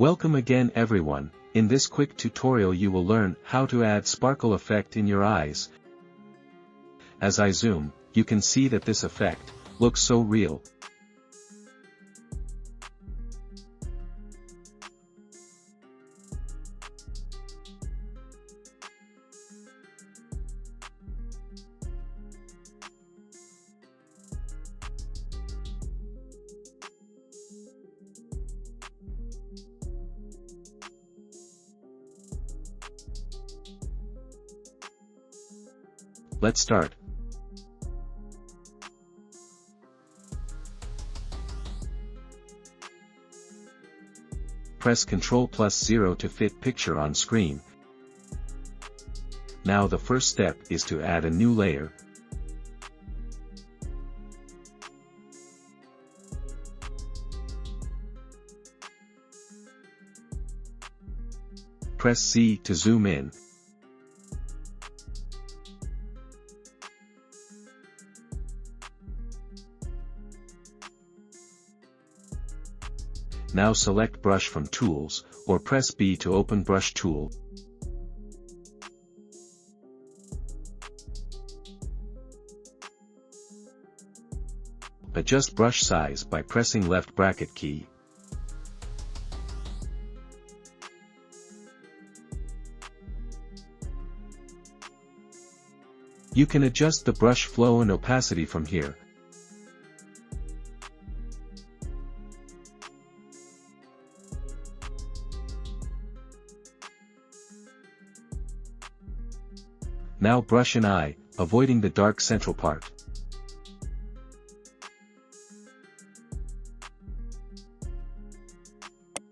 Welcome again everyone. In this quick tutorial you will learn how to add sparkle effect in your eyes. As I zoom, you can see that this effect looks so real. Let's start. Press Ctrl+0 to fit picture on screen. Now the first step is to add a new layer. Press Z to zoom in. Now select Brush from Tools, or press B to open Brush tool. Adjust brush size by pressing left bracket key. You can adjust the brush flow and opacity from here. Now brush an eye, avoiding the dark central part.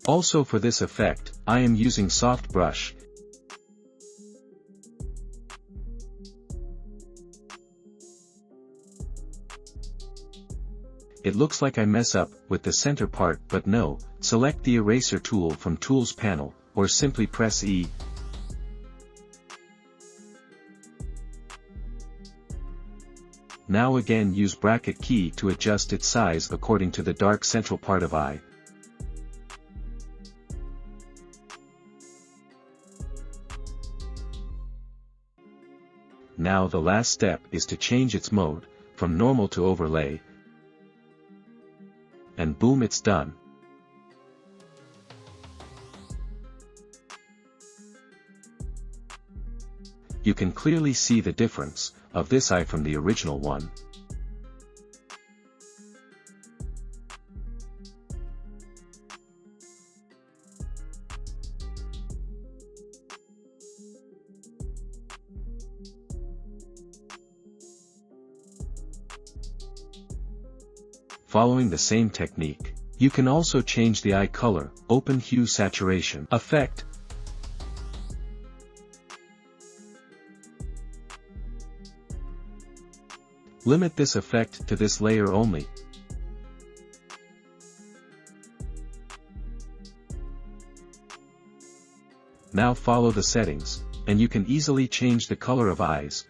Also for this effect, I am using soft brush. It looks like I mess up with the center part, but no, select the eraser tool from Tools panel, or simply press E. Now again use bracket key to adjust its size according to the dark central part of eye. Now the last step is to change its mode, from normal to overlay. And boom, it's done. You can clearly see the difference of this eye from the original one. Following the same technique, you can also change the eye color, open hue saturation effect. Limit this effect to this layer only. Now follow the settings, and you can easily change the color of eyes.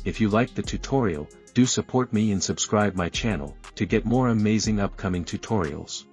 If you liked the tutorial, do support me and subscribe my channel, to get more amazing upcoming tutorials.